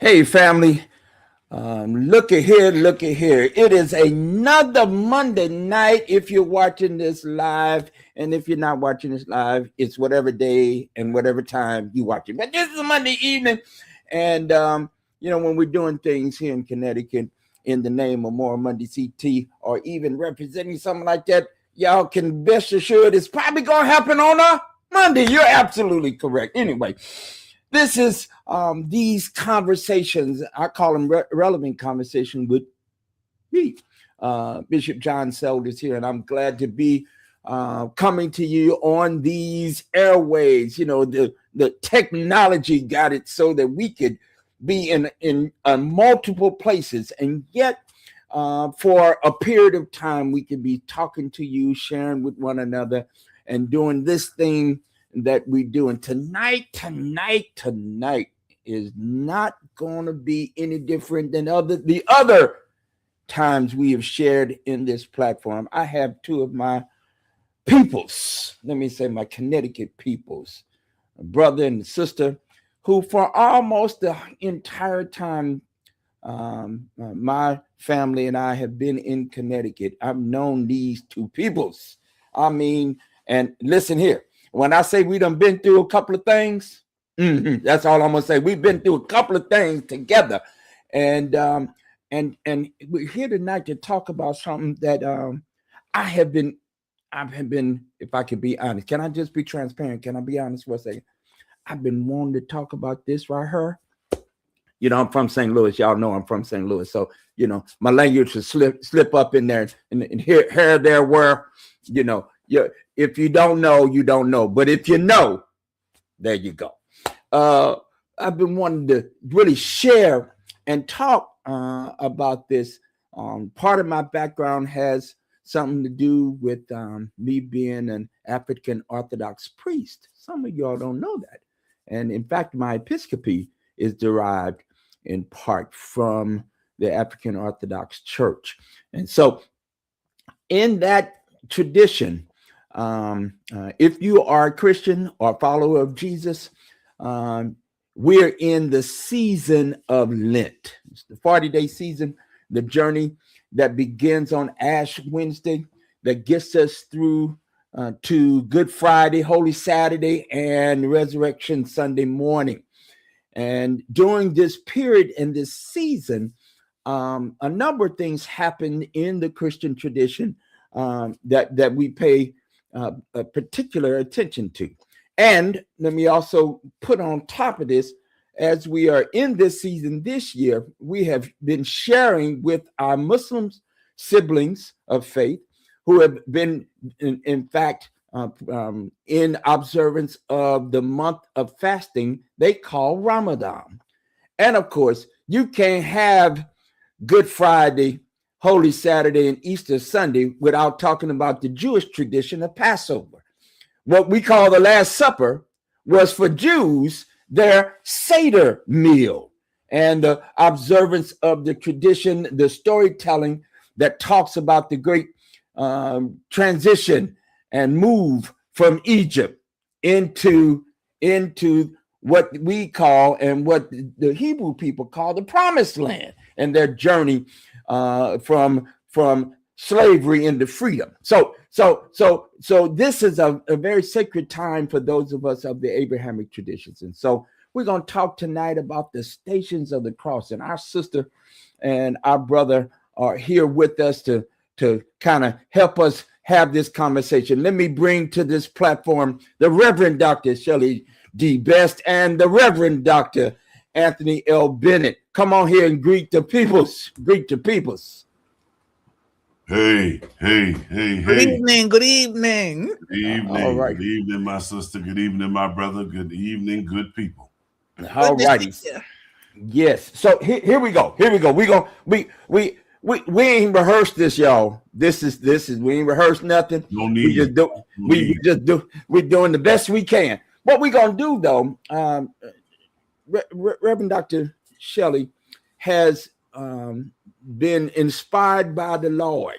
Hey, family. Look at here, look at here. It is another Monday night if you're watching this live. And if you're not watching this live, it's whatever day and whatever time you watch it. But this is a Monday evening. And, when we're doing things here in Connecticut in the name of More Monday CT or even representing something like that, y'all can best assured it's probably going to happen on a Monday. You're absolutely correct. Anyway, this is these conversations. I call them relevant conversation with me. Bishop John Selders here, and I'm glad to be coming to you on these airways. You know, the technology got it so that we could be in multiple places, and yet for a period of time we can be talking to you, sharing with one another, and doing this thing that we do. And tonight is not going to be any different than the other times we have shared in this platform. I have two of my peoples, let me say my Connecticut peoples, a brother and sister, who for almost the entire time my family and I have been in Connecticut, I've known these two peoples. I mean, and listen here, when I say we done been through a couple of things, that's all I'm gonna say. We've been through a couple of things together, and we're here tonight to talk about something that I have been, if I could be honest, can I just be transparent? Can I be honest for a second? I've been wanting to talk about this right here. You know, I'm from St. Louis. Y'all know I'm from St. Louis, so you know my language will slip up in there and here, there, where, you know. If you don't know, you don't know. But if you know, there you go. I've been wanting to really share and talk about this. Part of my background has something to do with me being an African Orthodox priest. Some of y'all don't know that. And in fact, my episcopacy is derived in part from the African Orthodox Church. And so in that tradition, if you are a Christian or follower of Jesus, we're in the season of Lent. It's the 40-day season, the journey that begins on Ash Wednesday, that gets us through to Good Friday, Holy Saturday, and Resurrection Sunday morning. And during this period and this season, a number of things happen in the Christian tradition that we pay a particular attention to. And let me also put on top of this, as we are in this season this year, we have been sharing with our Muslim siblings of faith who have been, in fact, in observance of the month of fasting they call Ramadan. And of course, you can't have Good Friday, Holy Saturday, and Easter Sunday without talking about the Jewish tradition of Passover. What we call the Last Supper was for Jews their Seder meal, and the observance of the tradition, the storytelling that talks about the great transition and move from Egypt into what we call and what the Hebrew people call the Promised Land, and their journey from slavery into freedom. So this is a very sacred time for those of us of the Abrahamic traditions. And so we're going to talk tonight about the Stations of the Cross. And our sister and our brother are here with us to kind of help us have this conversation. Let me bring to this platform the Reverend Dr. Shelley D. Best and the Reverend Dr. Anthony L. Bennett. Come on here and greet the peoples. Greet the peoples. Hey. Good evening. Good evening. All right. Good evening, my sister. Good evening, my brother. Good evening, good people. All righty. Yes. So here we go. We ain't rehearsed this, y'all. This is we ain't rehearsed nothing. No need. We're doing the best we can. What we gonna do though, Reverend Dr. Shelley has been inspired by the Lord.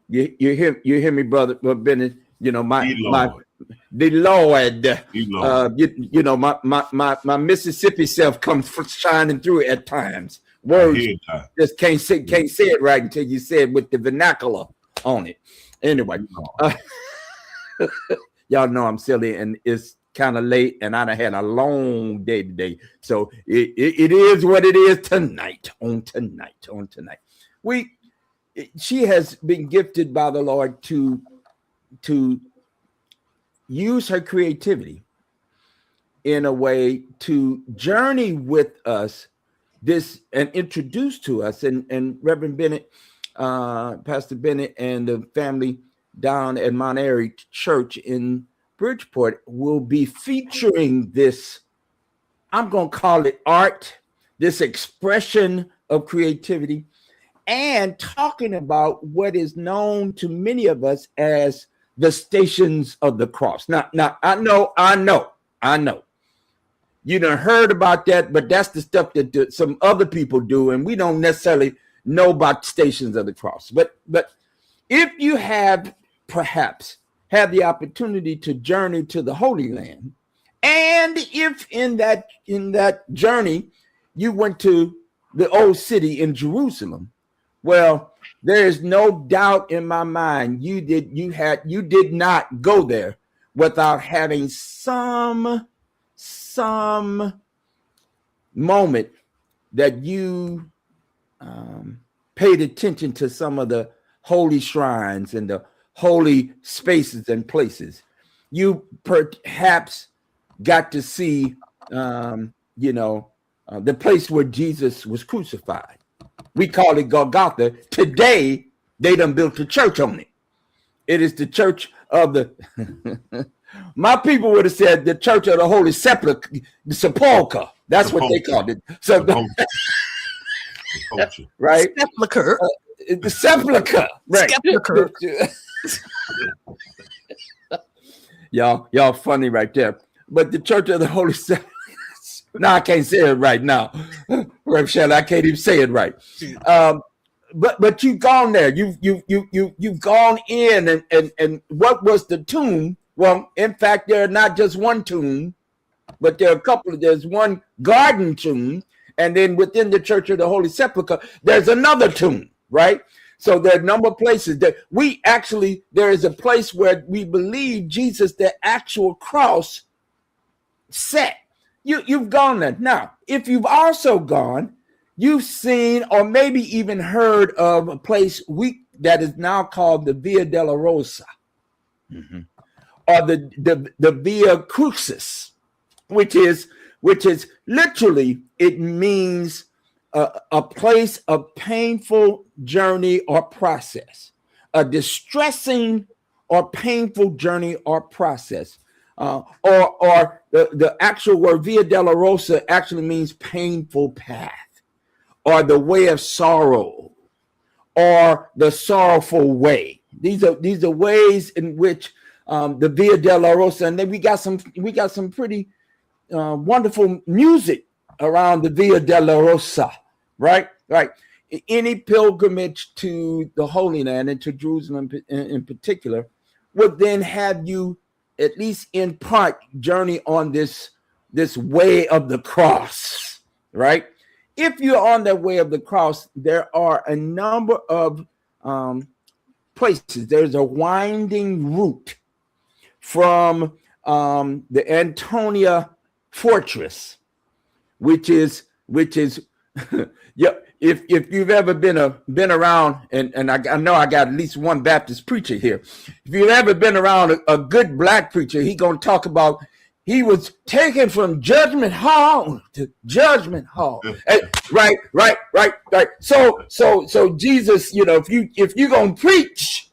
You hear me, brother Bennett? the Lord. My Mississippi self comes shining through at times. Words just can't say it right until you say it with the vernacular on it. Anyway, y'all know I'm silly, and it's kind of late, and I done had a long day today. So it is what it is tonight. She has been gifted by the Lord to use her creativity in a way to journey with us this and introduce to us, and Reverend Bennett, Pastor Bennett, and the family down at Mount Airy Church in Bridgeport will be featuring this, I'm going to call it art, this expression of creativity, and talking about what is known to many of us as the Stations of the Cross. Now, I know. You done heard about that, but that's the stuff that some other people do, and we don't necessarily know about Stations of the Cross. But if you have perhaps had the opportunity to journey to the Holy Land, and if in that journey you went to the old city in Jerusalem, well, there is no doubt in my mind you did not go there without having some moment that you paid attention to some of the holy shrines and the holy spaces and places. You perhaps got to see, the place where Jesus was crucified. We call it Golgotha. Today, they done built a church on it. It is the church of the... My people would have said the Church of the Holy Sepulchre, the Sepulchre. That's what they called it. So, right? Sepulchre. The Sepulchre. Right. Sepulchre. Y'all funny right there. But the Church of the Holy Sepulchre. Now I can't say it right now. Rev Shelley, I can't even say it right. But you've gone there. You've gone in, and what was the tomb? Well, in fact, there are not just one tomb, but there are a couple. There's one garden tomb, and then within the Church of the Holy Sepulchre, there's another tomb, right? So there are a number of places that there is a place where we believe Jesus, the actual cross, set. You've gone there. Now, if you've also gone, you've seen or maybe even heard of a place that is now called the Via della Rosa. Mm-hmm. Or the Via Crucis, which is literally, it means a place of painful journey or process, a distressing or painful journey or process, or the actual word Via della Rosa actually means painful path, or the way of sorrow, or the sorrowful way. These are ways in which the Via della Rosa, and then we got some pretty wonderful music around the Via della Rosa, right? Any pilgrimage to the Holy Land and to Jerusalem in particular would then have you, at least in part, journey on this way of the cross, right? If you're on that way of the cross, there are a number of places. There's a winding route from the Antonia Fortress, which is yeah. If you've ever been around, and I know I got at least one Baptist preacher here. If you've ever been around a good black preacher, he gonna talk about he was taken from Judgment Hall to Judgment Hall. Right. So Jesus, if you gonna preach,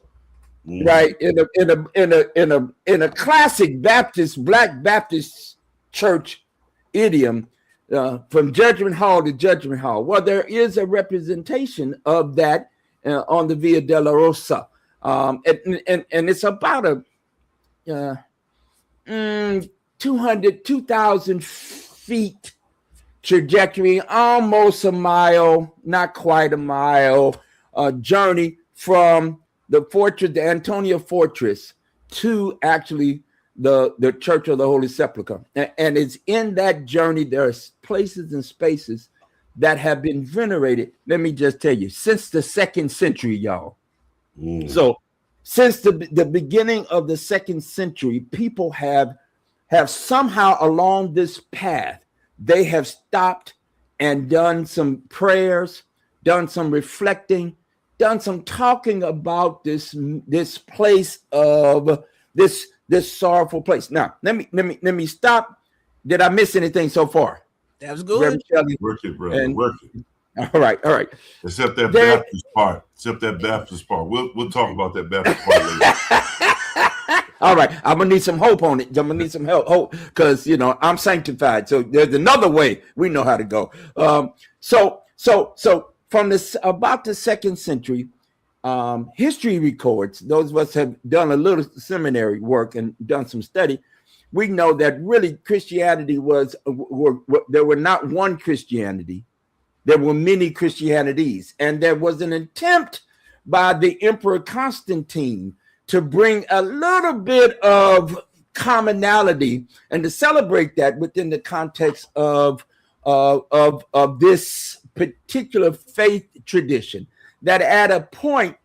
right, in a classic Black Baptist church idiom, from Judgment Hall to Judgment Hall. Well, there is a representation of that on the Via della Rosa, and it's about a 2,000 feet trajectory, almost a mile, not quite a mile, journey from the fortress, the Antonia Fortress, to actually the Church of the Holy Sepulchre. And it's in that journey, there are places and spaces that have been venerated. Let me just tell you, since the 2nd century, y'all. So since the beginning of the 2nd century, people have somehow along this path, they have stopped and done some prayers, done some reflecting, done some talking about this place of this sorrowful place. Now, let me stop. Did I miss anything so far? That was good. Work it, brother. Work it. All right. Except that Baptist part. We'll talk about that Baptist part later. All right. I'm gonna need some hope on it. I'm gonna need some hope because I'm sanctified. So there's another way we know how to go. So from this about the 2nd century, history records, those of us have done a little seminary work and done some study. We know that really Christianity there were not one Christianity. There were many Christianities, and there was an attempt by the Emperor Constantine to bring a little bit of commonality and to celebrate that within the context of this particular faith tradition that at a point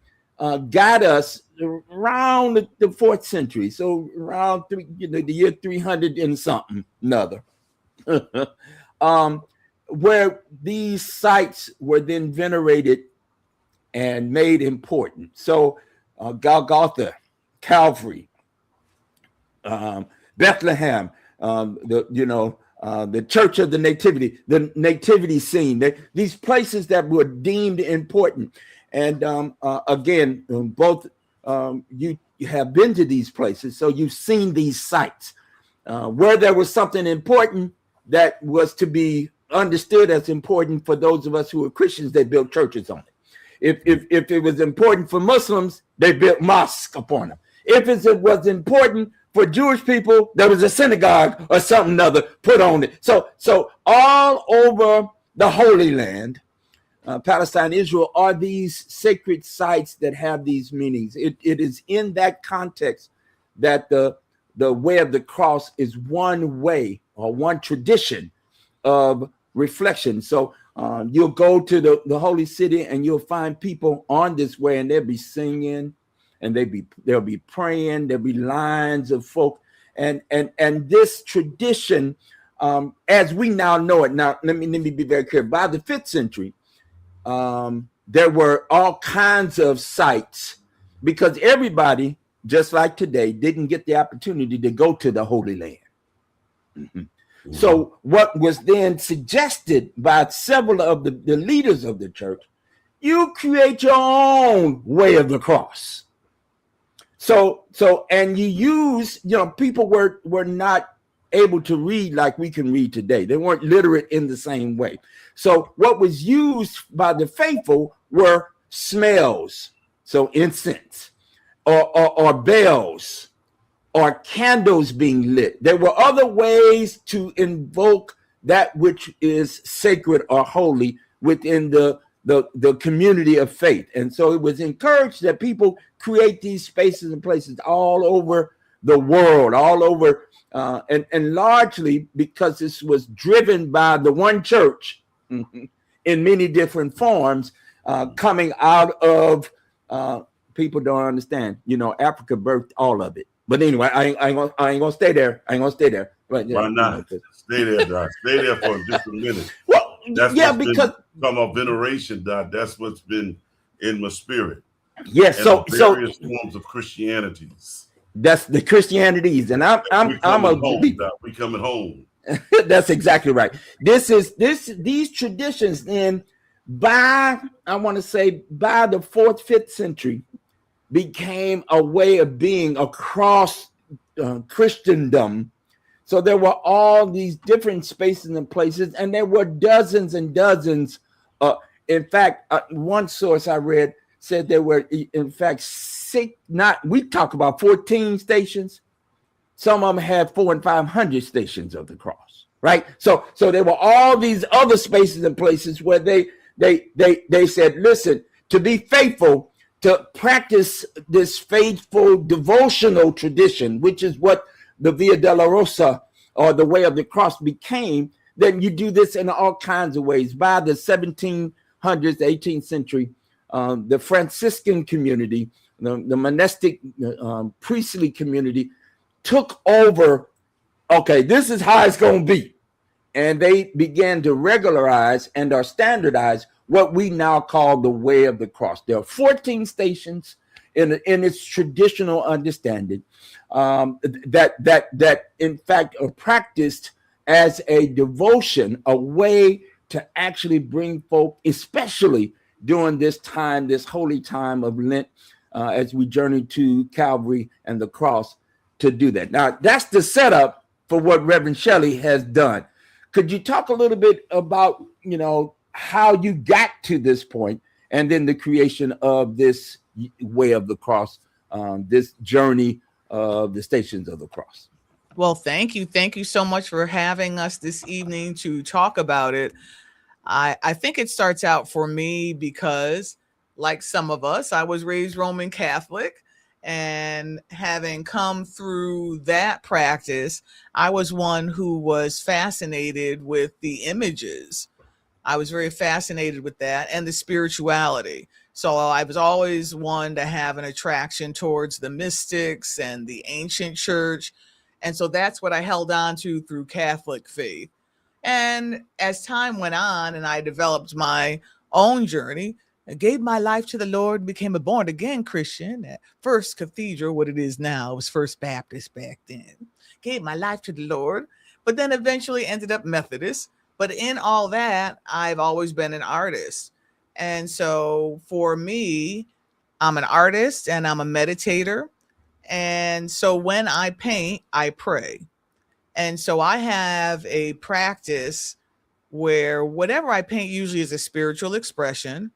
got us around the 4th century, so around the year 300 and something another, where these sites were then venerated and made important. So Golgotha, Calvary, Bethlehem, the Church of the nativity scene, these places that were deemed important. And again, both you have been to these places, so you've seen these sites where there was something important that was to be understood as important for those of us who are Christians. They built churches on it. If it was important for Muslims, they built mosques upon them. If it was important for Jewish people, there was a synagogue or something other put on it. So all over the Holy Land, Palestine, Israel, are these sacred sites that have these meanings. It is in that context that the way of the cross is one way or one tradition of reflection. So you'll go to the holy city and you'll find people on this way, and they'll be singing, and they'll be praying. There'll be lines of folk, and this tradition, as we now know it. Now, let me be very clear. By the 5th century, there were all kinds of sites because everybody, just like today, didn't get the opportunity to go to the Holy Land. Mm-hmm. So what was then suggested by several of the leaders of the church, you create your own way of the cross. So and you use, people were not able to read like we can read today. They weren't literate in the same way. So what was used by the faithful were smells, so incense, or bells, or candles being lit. There were other ways to invoke that which is sacred or holy within the community of faith. And so it was encouraged that people create these spaces and places all over the world, all over, and largely because this was driven by the one church in many different forms, coming out of, people don't understand, Africa birthed all of it. But anyway, I ain't gonna stay there. But, why not? Stay there, Doc. Stay there for just a minute. Well, that's because talking about veneration, Doc. That's what's been in my spirit. Yes, so various forms of Christianities. That's the Christianities, and we coming home. That's exactly right. These traditions then by the 4th, 5th century became a way of being across Christendom. So there were all these different spaces and places, and there were dozens and dozens. In fact, one source I read said there were, in fact, we talk about 14 stations. Some of them had 400 and 500 stations of the cross, right? So there were all these other spaces and places where they said, listen, to be faithful to practice this faithful devotional tradition, which is what the Via Dolorosa or the Way of the Cross became, then you do this in all kinds of ways. By the 1700s, 18th century, the Franciscan community, the monastic priestly community took over. Okay, this is how it's going to be. And they began to regularize and or standardize what we now call the Way of the Cross. There are 14 stations in its traditional understanding that in fact are practiced as a devotion, a way to actually bring folk, especially during this time, this holy time of Lent, as we journey to Calvary and the cross, to do that. Now, that's the setup for what Reverend Shelley has done. Could you talk a little bit about, how you got to this point, and then the creation of this Way of the Cross, this journey of the Stations of the Cross? Well, thank you. Thank you so much for having us this evening to talk about it. I think it starts out for me because, like some of us, I was raised Roman Catholic, and having come through that practice, I was one who was fascinated with the images. I was very fascinated with that and the spirituality. So I was always one to have an attraction towards the mystics and the ancient church. And so that's what I held on to through Catholic faith. And as time went on and I developed my own journey, I gave my life to the Lord, became a born again Christian at First Cathedral, what it is now. It was First Baptist back then. Gave my life to the Lord, but then eventually ended up Methodist. But in all that, I've always been an artist. And so for me, I'm an artist and I'm a meditator. And so when I paint, I pray. And so I have a practice where whatever I paint usually is a spiritual expression.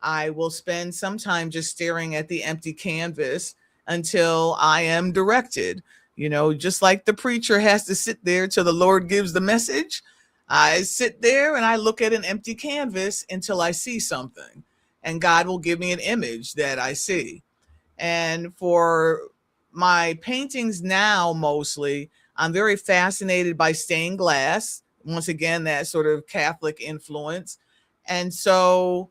I will spend some time just staring at the empty canvas until I am directed. Just like the preacher has to sit there till the Lord gives the message, I sit there and I look at an empty canvas until I see something, and God will give me an image that I see. And for my paintings now, mostly, I'm very fascinated by stained glass. Once again, that sort of Catholic influence. And so,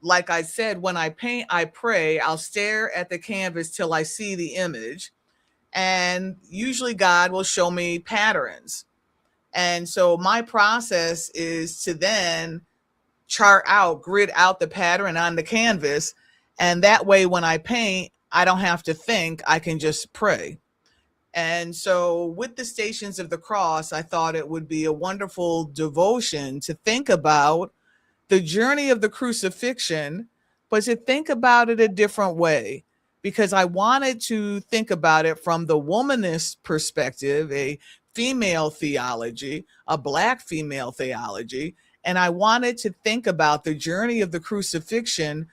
like I said, when I paint, I pray. I'll stare at the canvas till I see the image. And usually God will show me patterns. And so my process is to then grid out the pattern on the canvas. And that way, when I paint, I don't have to think, I can just pray. And so with the Stations of the Cross, I thought it would be a wonderful devotion to think about the journey of the crucifixion, but to think about it a different way, because I wanted to think about it from the womanist perspective, a female theology, a Black female theology. And I wanted to think about the journey of the crucifixion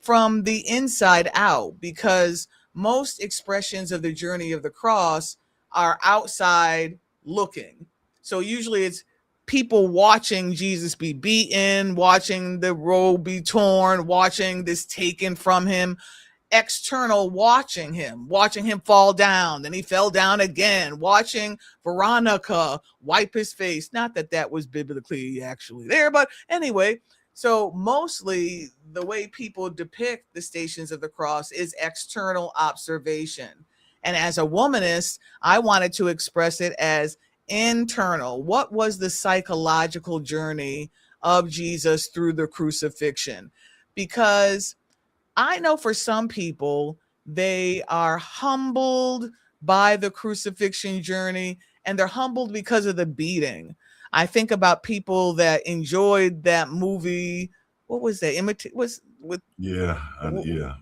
from the inside out, because most expressions of the journey of the cross are outside looking. So usually it's people watching Jesus be beaten, watching the robe be torn, watching this taken from him, external watching him fall down. Then he fell down again, watching Veronica wipe his face. Not that that was biblically actually there, but anyway. So mostly the way people depict the Stations of the Cross is external observation. And as a womanist, I wanted to express it as internal. What was the psychological journey of Jesus through the crucifixion? Because I know for some people, they are humbled by the crucifixion journey, and they're humbled because of the beating. I think about people that enjoyed that movie. What was that?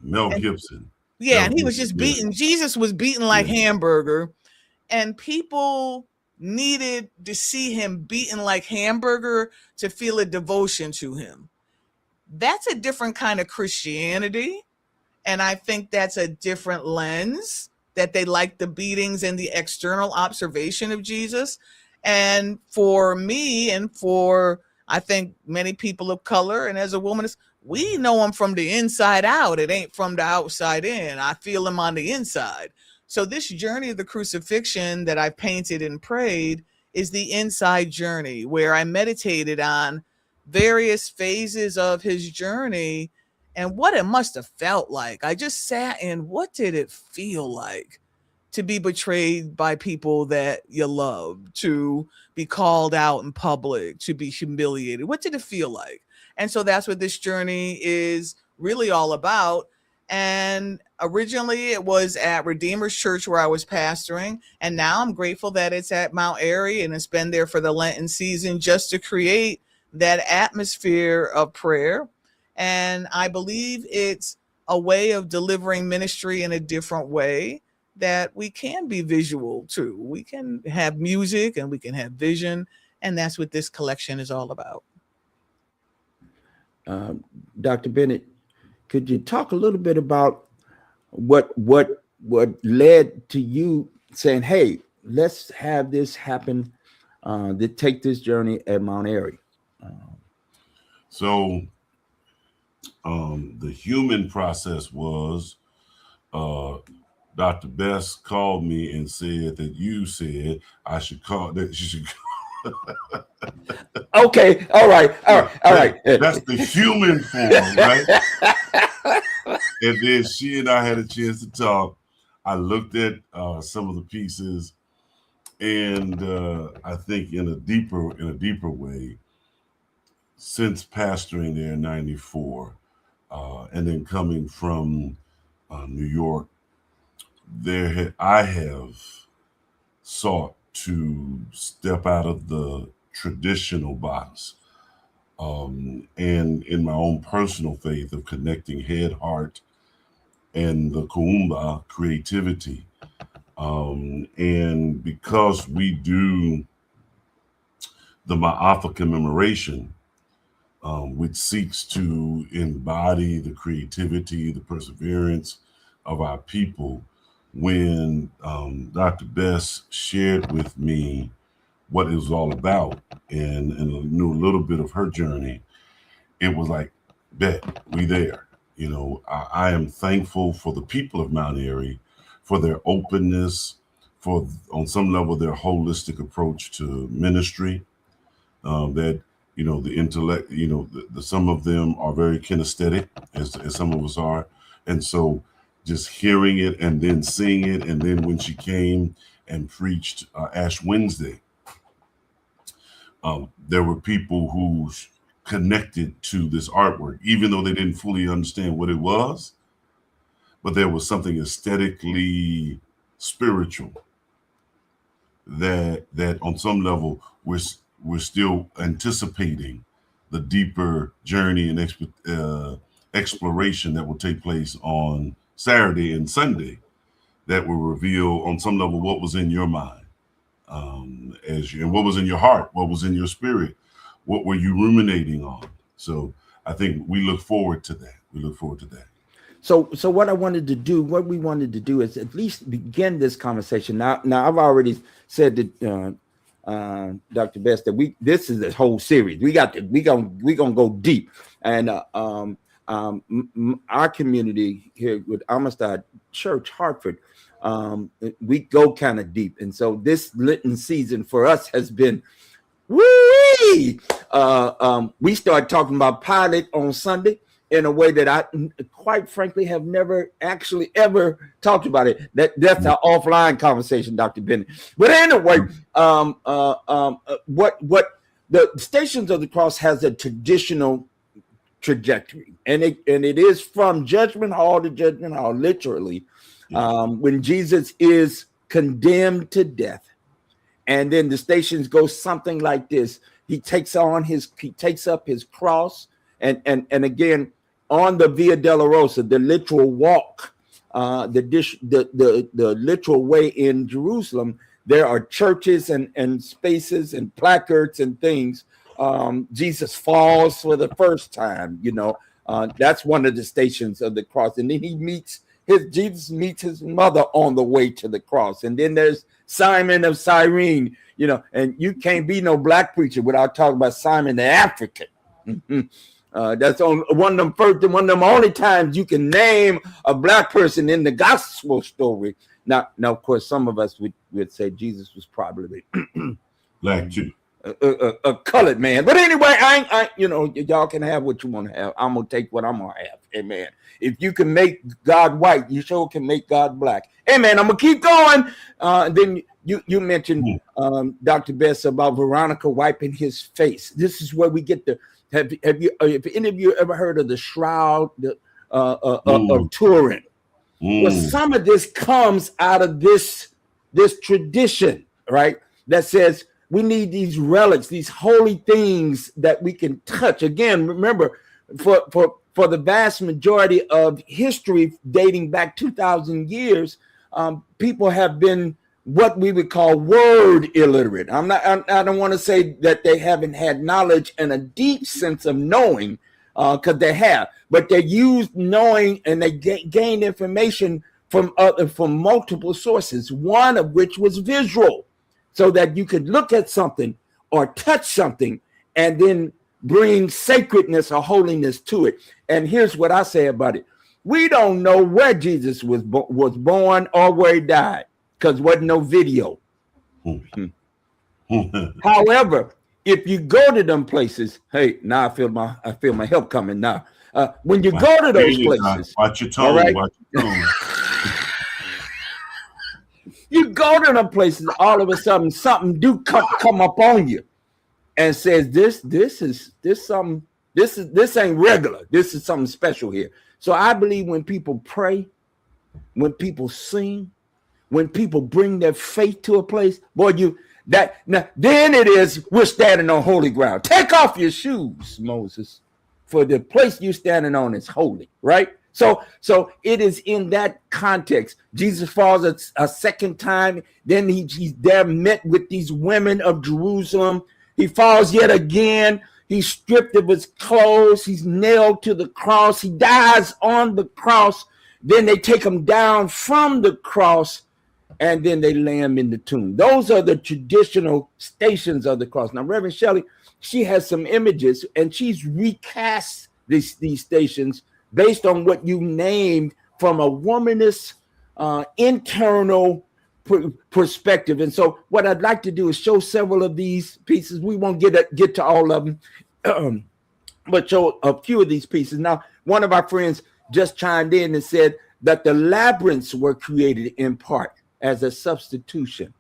Mel Gibson. Yeah, and he was just beaten. Jesus was beaten like hamburger, and people needed to see him beaten like hamburger to feel a devotion to him. That's a different kind of Christianity. And I think that's a different lens, that they like the beatings and the external observation of Jesus. And for me, and for I think many people of color, and as a woman, we know him from the inside out. It ain't from the outside in. I feel him on the inside. So this journey of the crucifixion that I painted and prayed is the inside journey, where I meditated on various phases of his journey and what it must have felt like. I just sat in, what did it feel like to be betrayed by people that you love, to be called out in public, to be humiliated? What did it feel like? And so that's what this journey is really all about. And originally it was at Redeemer's Church where I was pastoring. And now I'm grateful that it's at Mount Airy and it's been there for the Lenten season, just to create that atmosphere of prayer. And I believe it's a way of delivering ministry in a different way, that we can be visual too. We can have music and we can have vision. And that's what this collection is all about. Dr. Bennett, could you talk a little bit about what led to you saying, hey, let's have this happen, to take this journey at Mount Airy? So the human process was Dr. Bess called me and said that you said I should call, that she should. Okay, all right. That's the human form, right? And then she and I had a chance to talk. I looked at some of the pieces, and I think in a deeper way, since pastoring there in '94, and then coming from New York, I have sought to step out of the traditional box, and in my own personal faith of connecting head, heart, and the Kuumba creativity. And because we do the Ma'afa commemoration, which seeks to embody the creativity, the perseverance of our people, when Dr. Bess shared with me what it was all about and knew a little bit of her journey, it was like, bet, we there. You know, I am thankful for the people of Mount Airy, for their openness, for on some level their holistic approach to ministry. That, you know, the intellect, you know, the some of them are very kinesthetic, as some of us are, and so just hearing it and then seeing it, and then when she came and preached Ash Wednesday, there were people who connected to this artwork, even though they didn't fully understand what it was, but there was something aesthetically spiritual that on some level we're still anticipating the deeper journey and exploration that will take place on Saturday and Sunday, that will reveal on some level what was in your mind, and what was in your heart, what was in your spirit, what were you ruminating on. So I think we look forward to that. So what we wanted to do is at least begin this conversation. Now I've already said that Dr. Bess, that this is a whole series. We gonna go deep, and our community here with Amistad Church Hartford, we go kind of deep, and so this Lenten season for us has been woo-wee. We started talking about Pilate on Sunday in a way that I, quite frankly, have never actually ever talked about it. That's our offline conversation, Dr. Bennett. But anyway, what the Stations of the Cross has a traditional trajectory, and it is from judgment hall to judgment hall, literally, when Jesus is condemned to death, and then the stations go something like this. He takes up his cross, and again on the Via Dolorosa, the literal walk, the literal way in Jerusalem. There are churches and spaces and placards and things. Jesus falls for the first time, that's one of the Stations of the Cross. And then Jesus meets his mother on the way to the cross. And then there's Simon of Cyrene, and you can't be no black preacher without talking about Simon the African. That's on one of them first and one of them only times you can name a black person in the gospel story. Now, of course, some of us would say Jesus was probably Black too. A colored man. But anyway, I y'all can have what you want to have. I'm gonna take what I'm gonna have. Amen. If you can make God white, you sure can make God black. Amen. I'm gonna keep going. Then you mentioned Dr. Bess about Veronica wiping his face. This is where we get the have any of you ever heard of the shroud of Turin? Well, some of this comes out of this tradition, right? That says we need these relics, these holy things that we can touch. Again, remember, for the vast majority of history dating back 2,000 years, people have been what we would call word illiterate. I don't want to say that they haven't had knowledge and a deep sense of knowing, because they have, but they used knowing and they gained information from multiple sources, one of which was visual, so that you could look at something or touch something and then bring sacredness or holiness to it. And here's what I say about it. We don't know where Jesus was born or where he died, because wasn't no video. However, if you go to them places, hey, now I feel my help coming now. When you go to those places, watch your tone. Right? Watch your tone. You go to them places, all of a sudden something do come up on you and says this ain't regular. This is something special here. So I believe when people pray, when people sing, when people bring their faith to a place, boy, then it is we're standing on holy ground. Take off your shoes, Moses, for the place you're standing on is holy, right? So it is in that context. Jesus falls a second time. Then he's there met with these women of Jerusalem. He falls yet again. He's stripped of his clothes. He's nailed to the cross. He dies on the cross. Then they take him down from the cross, and then they lay him in the tomb. Those are the traditional stations of the cross. Now, Reverend Shelley, she has some images, and she's recast these stations based on what you named from a womanist internal perspective. And so what I'd like to do is show several of these pieces. We won't get to all of them, but show a few of these pieces. Now, one of our friends just chimed in and said that the labyrinths were created in part as a substitution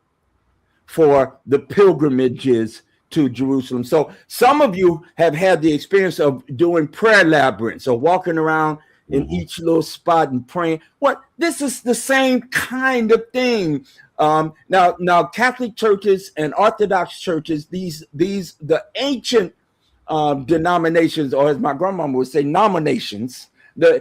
for the pilgrimages to Jerusalem. So some of you have had the experience of doing prayer labyrinths or walking around in each little spot and praying. What this is the same kind of thing. Now Catholic churches and Orthodox churches, the ancient denominations, or as my grandmama would say, nominations, or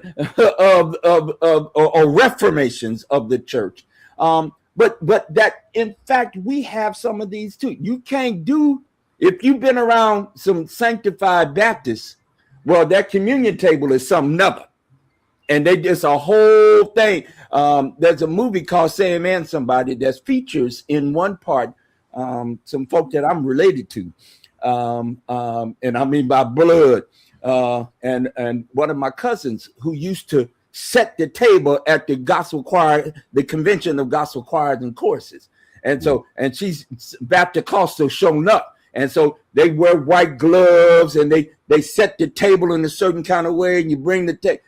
reformations of the church. But that in fact we have some of these too. You can't do, if you've been around some sanctified Baptists, well, that communion table is something other. And they just a whole thing. There's a movie called Say Amen Somebody that features in one part some folk that I'm related to. And I mean by blood. And one of my cousins who used to set the table at the gospel choir, the convention of gospel choirs and choruses. And so, and she's Baptist shown up. And so they wear white gloves and they set the table in a certain kind of way, and you bring the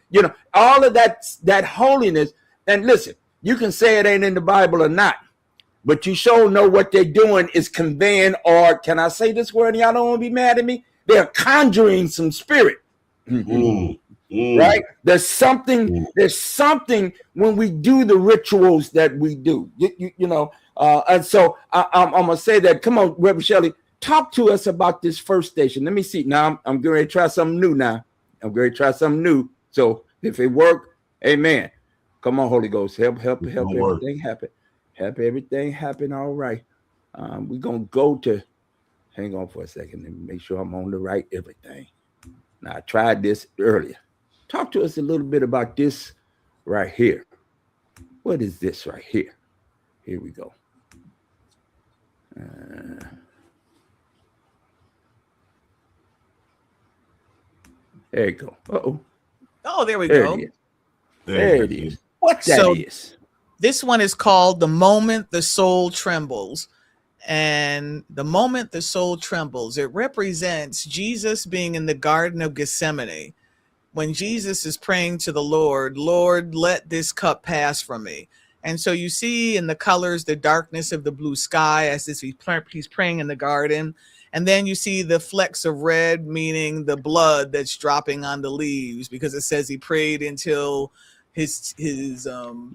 all of that holiness. And listen, you can say it ain't in the Bible or not, but you sure know what they're doing is conveying, or can I say this word and y'all don't want to be mad at me? They're conjuring some spirit. Right? There's something when we do the rituals that we do, and so I'm gonna say that. Come on, Reverend Shelley, talk to us about this first station. Let me see. Now I'm going to try something new. So if it work, amen. Come on, Holy Ghost, help everything happen. Help everything happen. All right. We're gonna go to. Hang on for a second. Let me make sure I'm on the right everything. Now I tried this earlier. Talk to us a little bit about this right here. What is this right here? Here we go. There you go. Uh-oh. Oh, there we There go. it is. There it is. What that So is. this one is called The Moment the Soul Trembles. And the moment the soul trembles, it represents Jesus being in the Garden of Gethsemane. When Jesus is praying to the Lord, Lord, let this cup pass from me. And so you see in the colors, the darkness of the blue sky as if he's praying in the garden. And then you see the flecks of red, meaning the blood that's dropping on the leaves, because it says he prayed until his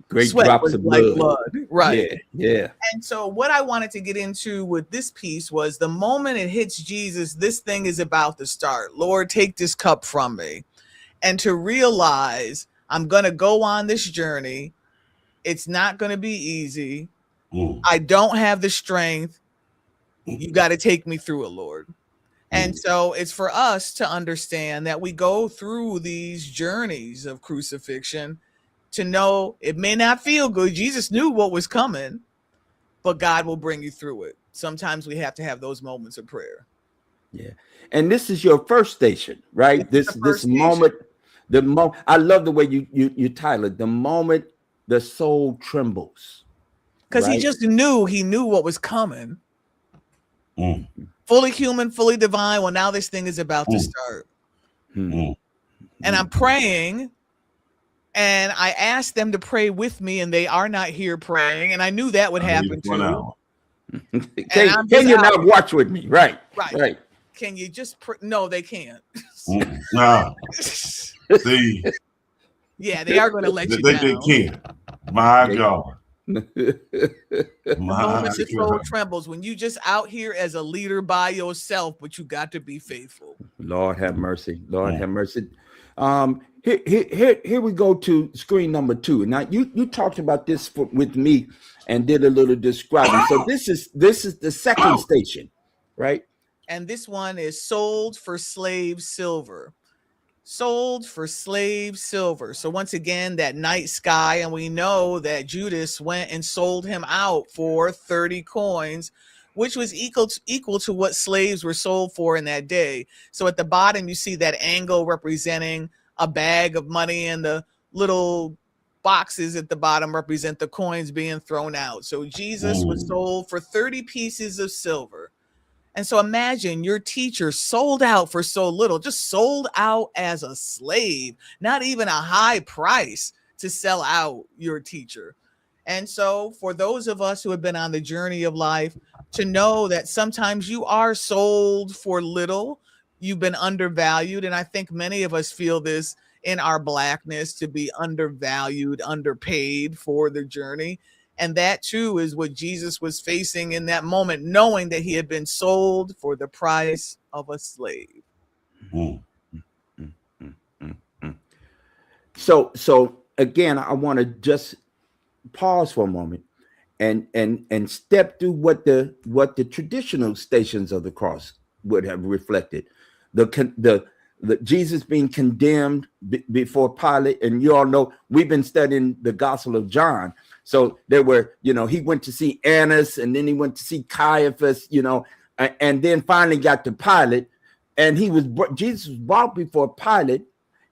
Great sweat drops was of like blood. blood. Right. Yeah. And so what I wanted to get into with this piece was the moment it hits Jesus, this thing is about to start. Lord, take this cup from me. And to realize I'm going to go on this journey. It's not going to be easy. I don't have the strength. You got to take me through it, Lord. And so it's for us to understand that we go through these journeys of crucifixion to know it may not feel good. Jesus knew what was coming, but God will bring you through it. Sometimes we have to have those moments of prayer. Yeah. And this is your first station, right? This moment, I love the way you title it, the moment the soul trembles. Because he just knew what was coming. Fully human, fully divine. Well, now this thing is about to start. And I'm praying, and I asked them to pray with me, and they are not here praying. And I knew that would happen too. Can you not watch with me? Right. Can you just no, they can't. No. See. Yeah, they are going to let you down. They can't. My God. The moment the soul trembles when you just out here as a leader by yourself, but you got to be faithful. Lord have mercy. Lord have mercy. Here we go to screen number 2. Now you talked about this with me and did a little describing. So this is the second station, right? And this one is sold for slave silver. Sold for slave silver. So once again, that night sky, and we know that Judas went and sold him out for 30 coins, which was equal to what slaves were sold for in that day. So at the bottom, you see that angle representing a bag of money, and the little boxes at the bottom represent the coins being thrown out. So Jesus was sold for 30 pieces of silver. And so imagine your teacher sold out for so little, just sold out as a slave, not even a high price to sell out your teacher. And so for those of us who have been on the journey of life, to know that sometimes you are sold for little, you've been undervalued. And I think many of us feel this in our Blackness, to be undervalued, underpaid for the journey. And that too is what Jesus was facing in that moment, knowing that he had been sold for the price of a slave. So again, I want to just pause for a moment and step through what the traditional stations of the cross would have reflected. The Jesus being condemned before Pilate, and you all know we've been studying the Gospel of John. So there were, he went to see Annas, and then he went to see Caiaphas, and then finally got to Pilate, and Jesus was brought before Pilate.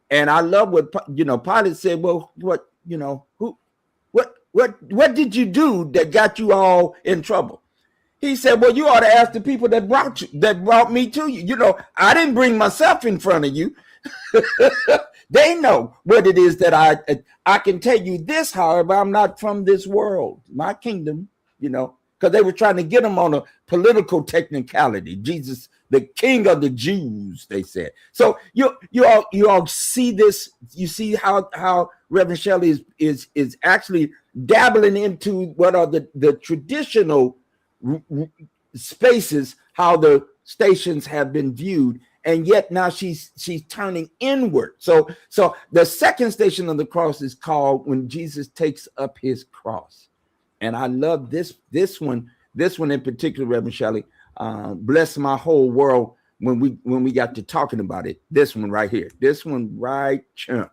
And I love what Pilate said. Well, what did you do that got you all in trouble? He said, well, you ought to ask the people that brought me to you. I didn't bring myself in front of you. They know what it is that I can tell you this, however, I'm not from this world, my kingdom, because they were trying to get him on a political technicality. Jesus, the King of the Jews, they said. So you all see this. You see how Reverend Shelley is actually dabbling into what are the traditional spaces, how the stations have been viewed, and yet now she's turning inward. So the second station of the cross is called when Jesus takes up his cross, and I love this one in particular, Reverend Shelley. Bless my whole world when we got to talking about it. This one right here, this one right chump.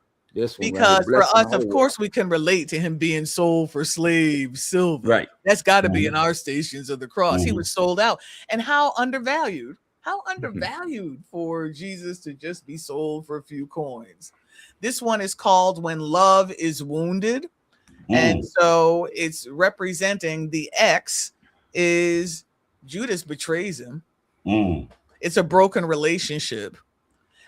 Because for us, of course, we can relate to him being sold for slave silver. Right. That's got to be in our stations of the cross. He was sold out. And how undervalued How undervalued for Jesus to just be sold for a few coins. This one is called When Love is Wounded. And so it's representing the X is Judas betrays him. It's a broken relationship.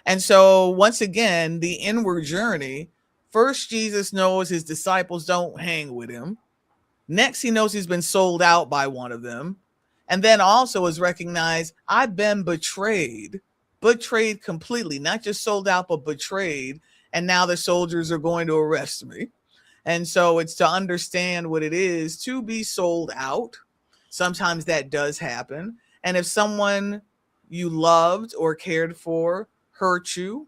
And so once again, the inward journey, first Jesus knows his disciples don't hang with him. Next, he knows he's been sold out by one of them. And then also is recognized, I've been betrayed completely, not just sold out, but betrayed. And now the soldiers are going to arrest me. And so it's to understand what it is to be sold out. Sometimes that does happen. And if someone you loved or cared for hurt you,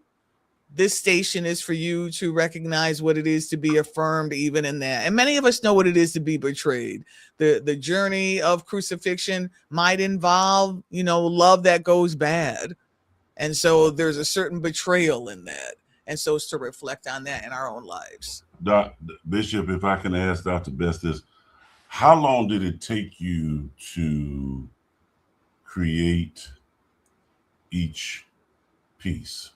this station is for you to recognize what it is to be affirmed even in that. And many of us know what it is to be betrayed. The journey of crucifixion might involve, love that goes bad. And so there's a certain betrayal in that. And so it's to reflect on that in our own lives. Bishop, if I can ask Dr. Best this, how long did it take you to create each piece?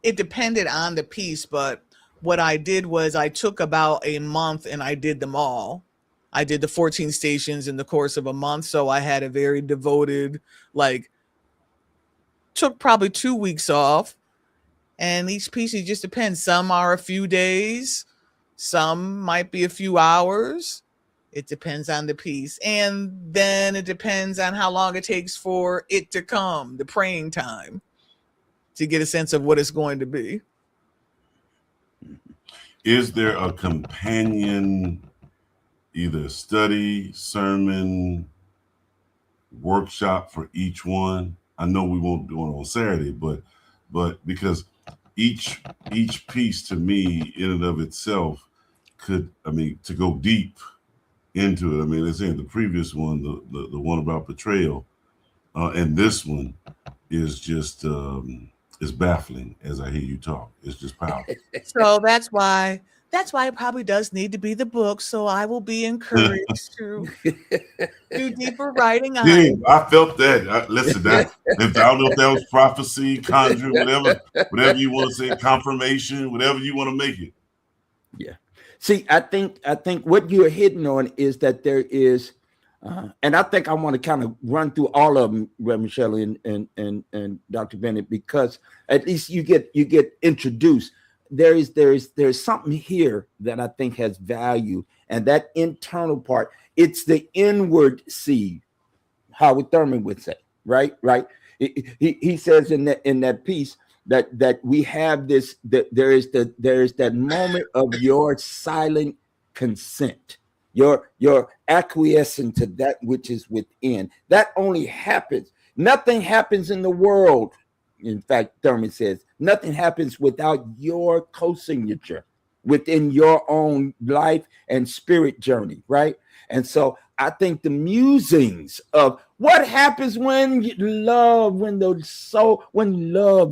It depended on the piece, but what I did was I took about a month and I did them all. I did the 14 stations in the course of a month. So I had a very devoted, took probably 2 weeks off. And each piece, it just depends. Some are a few days. Some might be a few hours. It depends on the piece. And then it depends on how long it takes for it to come, the praying time, to get a sense of what it's going to be. Is there a companion, either study, sermon, workshop for each one? I know we won't do it on Saturday, but because each piece to me in and of itself to go deep into it. Let's say the previous one, the one about betrayal, and this one is just is baffling as I hear you talk. It's just powerful. So that's why it probably does need to be the book. So I will be encouraged to do deeper writing on it. I felt that. Listen, I don't know if that was prophecy, conjuring, whatever you want to say, confirmation, whatever you want to make it. Yeah. See, I think what you're hitting on is that there is, and I think I want to kind of run through all of them, Reverend Shelley and Dr. Bennett, because at least you get introduced. There's something here that I think has value, and that internal part, it's the inward seed, Howard Thurman would say, right? He says in that piece that we have this, that there is that moment of your silent consent, your acquiescing to that which is within. That only happens. Nothing happens in the world. In fact, Thurman says, nothing happens without your co-signature within your own life and spirit journey, right? And so I think the musings of what happens when love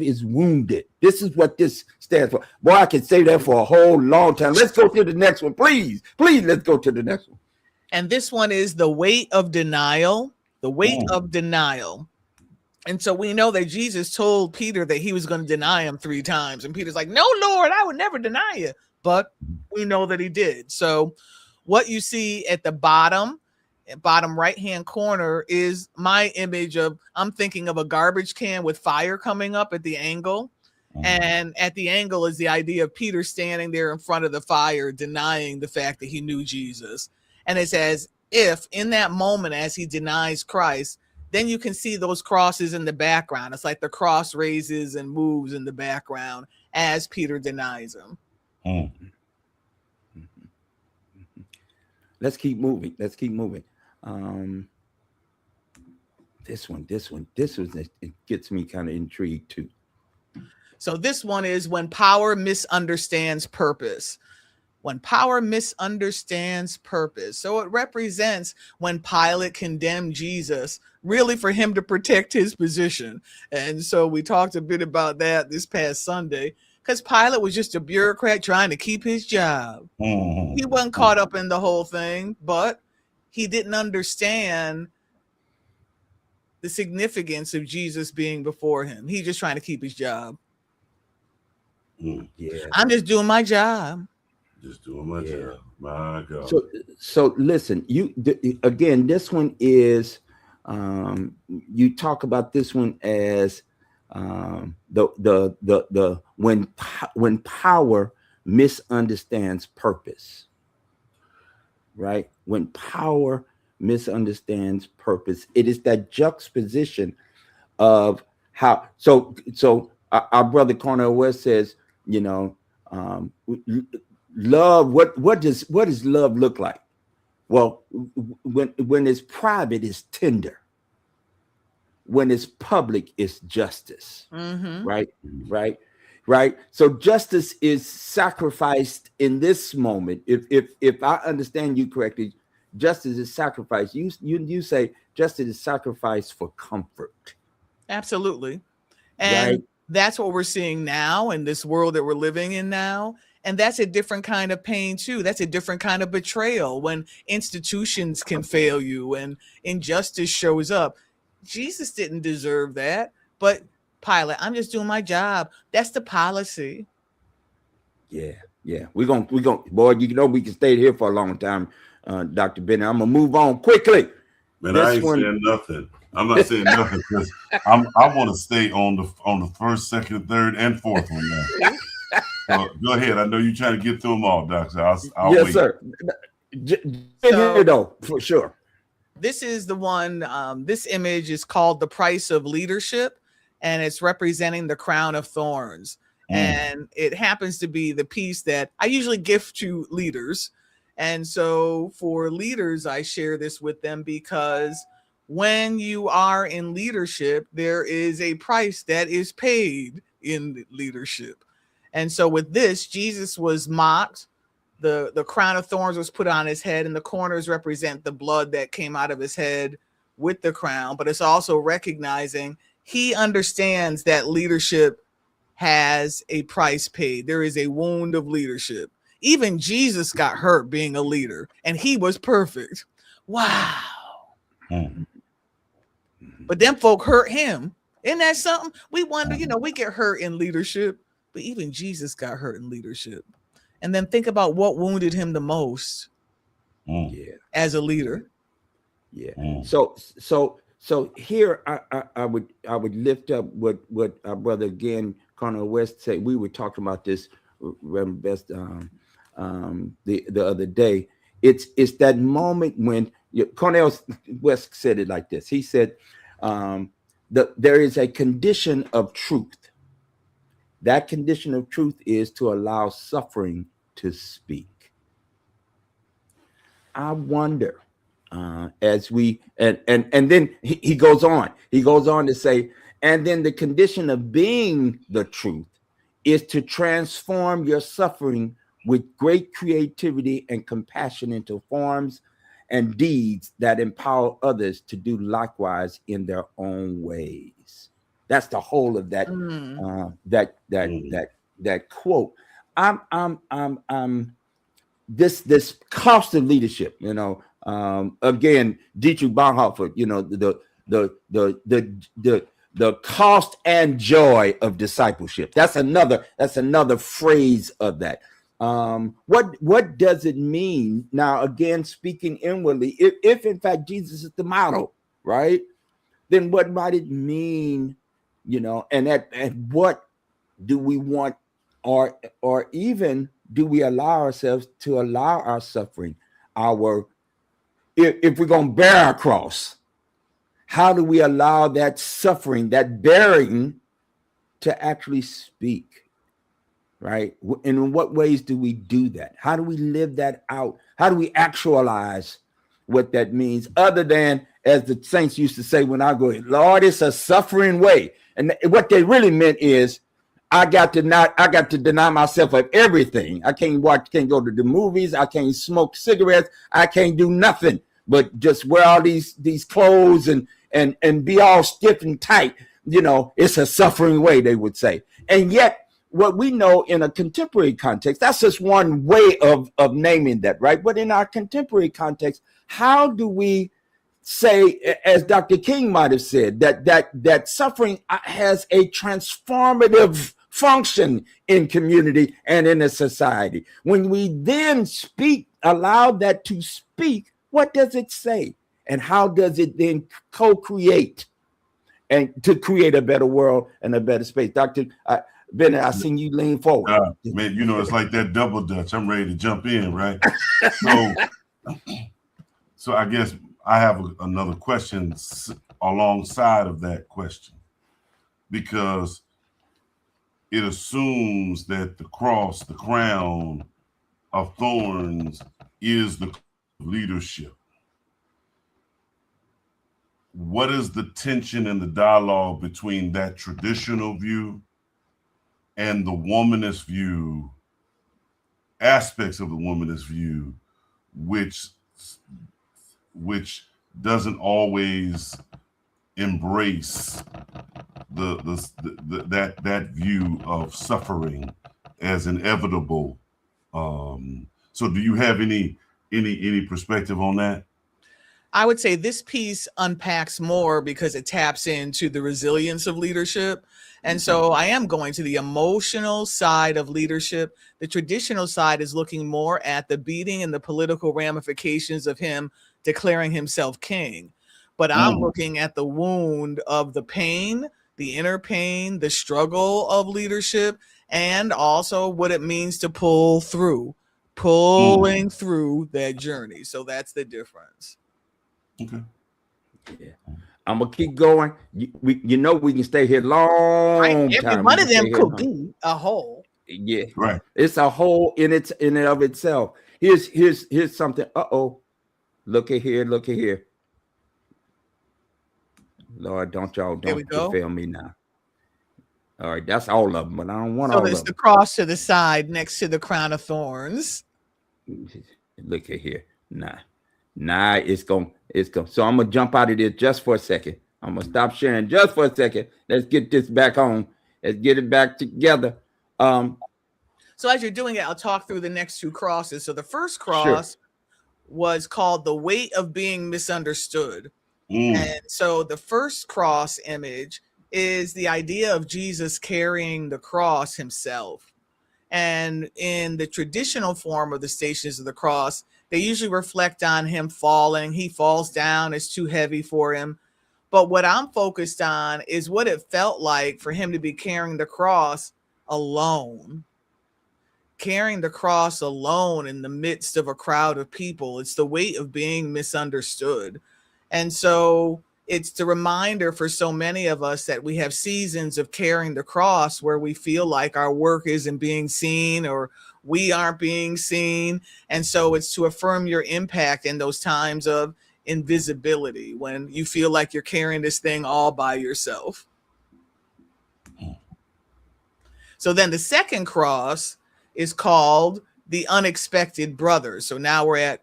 is wounded. This is what this stands for. Boy, I can say that for a whole long time. Let's go to the next one, please. Please, let's go to the next one. And this one is the weight of denial. The weight of denial. And so we know that Jesus told Peter that he was going to deny him 3 times. And Peter's like, no, Lord, I would never deny you. But we know that he did. So what you see at the bottom right-hand corner is my image of, I'm thinking of a garbage can with fire coming up at the angle. And at the angle is the idea of Peter standing there in front of the fire, denying the fact that he knew Jesus. And it's as if in that moment, as he denies Christ, then you can see those crosses in the background. It's like the cross raises and moves in the background as Peter denies him. Let's keep moving. This one, it gets me kind of intrigued too. So this one is when power misunderstands purpose. When power misunderstands purpose. So it represents when Pilate condemned Jesus, really for him to protect his position. And so we talked a bit about that this past Sunday, because Pilate was just a bureaucrat trying to keep his job. He wasn't caught up in the whole thing, but he didn't understand the significance of Jesus being before him. He's just trying to keep his job. Yeah. I'm just doing my job. Just doing my job. My God. So listen, again, this one is, you talk about this one as the when power misunderstands purpose, right? When power misunderstands purpose, it is that juxtaposition of how. So our brother Cornel West says, love. What does love look like? Well, when it's private, it's tender. When it's public, it's justice. Right. So justice is sacrificed in this moment. If I understand you correctly, justice is sacrificed. You say justice is sacrificed for comfort. Absolutely. And that's what we're seeing now in this world that we're living in now. And that's a different kind of pain too. That's a different kind of betrayal when institutions can fail you and injustice shows up. Jesus didn't deserve that, but Pilate, I'm just doing my job. That's the policy. Yeah. We're gonna, boy, we can stay here for a long time, Dr. Bennett. I'm gonna move on quickly. Man, I ain't saying nothing. I'm not saying nothing because I want to stay on the first, second, third, and fourth one now. So go ahead. I know you're trying to get through them all, Doc. So I'll yes, wait. Sir. Here though, for sure. This is the one. This image is called "The Price of Leadership," and it's representing the crown of thorns. And it happens to be the piece that I usually gift to leaders. And so for leaders, I share this with them because when you are in leadership, there is a price that is paid in leadership. And so with this, Jesus was mocked. The crown of thorns was put on his head, and the corners represent the blood that came out of his head with the crown. But it's also recognizing he understands that leadership has a price paid. There is a wound of leadership. Even Jesus got hurt being a leader, and he was perfect. Wow. But them folk hurt him. Isn't that something? We wonder, we get hurt in leadership, but even Jesus got hurt in leadership. And then think about what wounded him the most as a leader. So here I would lift up what our brother again, Cornel West said. We were talking about this, Reverend Best, the other day. It's that moment when Cornel West said it like this. He said, there is a condition of truth. That condition of truth is to allow suffering to speak. I wonder, as we and then he goes on to say, and then the condition of being the truth is to transform your suffering with great creativity and compassion into forms and deeds that empower others to do likewise in their own ways. That's the whole of that that quote. This cost of leadership, again, Dietrich Bonhoeffer, the cost and joy of discipleship. That's another phrase of that. What does it mean? Now, again, speaking inwardly, if in fact Jesus is the model, right? Then what might it mean, and what do we want, or even do we allow ourselves to allow our suffering, if we're going to bear our cross, how do we allow that suffering, that bearing, to actually speak, right? And in what ways do we do that? How do we live that out? How do we actualize what that means, other than, as the saints used to say when I go, Lord, it's a suffering way. And what they really meant is, I got to deny myself of everything. I can't go to the movies. I can't smoke cigarettes. I can't do nothing but just wear all these clothes and be all stiff and tight. It's a suffering way, they would say. And yet, what we know in a contemporary context, that's just one way of naming that, right? But in our contemporary context, how do we say, as Dr. King might have said, that suffering has a transformative function in community and in a society. When we then speak, allow that to speak, what does it say? And how does it then co-create and to create a better world and a better space? Dr. Bennett, I seen you lean forward. Man, you know, it's like that double dutch. I'm ready to jump in, right? So I guess I have another question alongside of that question, because it assumes that the cross, the crown of thorns, is the leadership. What is the tension and the dialogue between that traditional view and the womanist view, aspects of the womanist view, which doesn't always embrace that view of suffering as inevitable? So do you have any perspective on that? I would say this piece unpacks more because it taps into the resilience of leadership. And so I am going to the emotional side of leadership. The traditional side is looking more at the beating and the political ramifications of him declaring himself king. But I'm looking at the wound of the pain, the inner pain, the struggle of leadership, and also what it means to pulling through that journey. So that's the difference. Okay. Yeah. I'm gonna keep going. We can stay here long time. Every one of them could be a whole. Yeah, right. It's a whole in and of itself. Here's something. Look at here. Lord, don't fail me now. All right, that's all of them, but I don't want all of them. So there's the cross to the side next to the crown of thorns. Look at here. Nah, it's going. So I'm gonna jump out of this just for a second. I'm gonna stop sharing just for a second. Let's get this back on. Let's get it back together. So as you're doing it, I'll talk through the next two crosses. So the first cross was called the weight of being misunderstood. And so the first cross image is the idea of Jesus carrying the cross himself. And in the traditional form of the Stations of the Cross, they usually reflect on him falling. He falls down, it's too heavy for him. But what I'm focused on is what it felt like for him to be carrying the cross alone. Carrying the cross alone in the midst of a crowd of people. It's the weight of being misunderstood. And so it's the reminder for so many of us that we have seasons of carrying the cross where we feel like our work isn't being seen or we aren't being seen. And so it's to affirm your impact in those times of invisibility, when you feel like you're carrying this thing all by yourself. So then the second cross is called the unexpected brother. So now we're at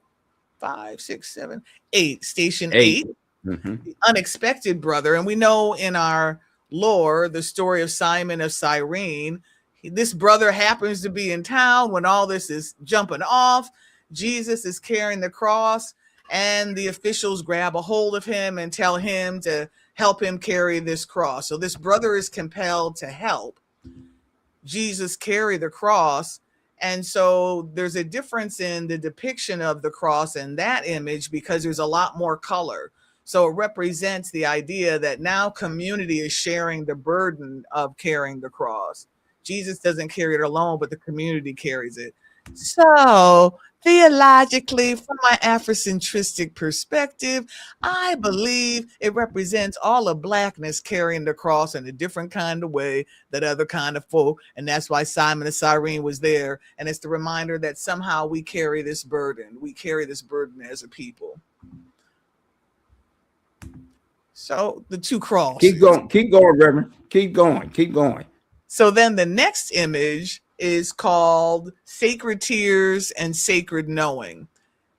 5, 6, 7, 8, station 8. The unexpected brother. And we know in our lore the story of Simon of Cyrene. This brother happens to be in town when all this is jumping off. Jesus is carrying the cross, and the officials grab a hold of him and tell him to help him carry this cross. So this brother is compelled to help Jesus carry the cross. And so there's a difference in the depiction of the cross in that image because there's a lot more color. So it represents the idea that now community is sharing the burden of carrying the cross. Jesus doesn't carry it alone, but the community carries it. So theologically, from my Afrocentristic perspective, I believe it represents all of Blackness carrying the cross in a different kind of way that other kind of folk. And that's why Simon of Cyrene was there. And it's the reminder that somehow we carry this burden. We carry this burden as a people. So the two crosses. Keep going, Reverend. Keep going. So then the next image is called Sacred Tears and Sacred Knowing.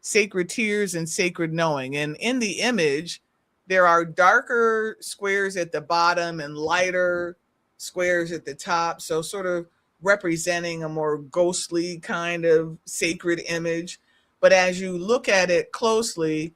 Sacred Tears and Sacred Knowing. And in the image, there are darker squares at the bottom and lighter squares at the top. So sort of representing a more ghostly kind of sacred image. But as you look at it closely,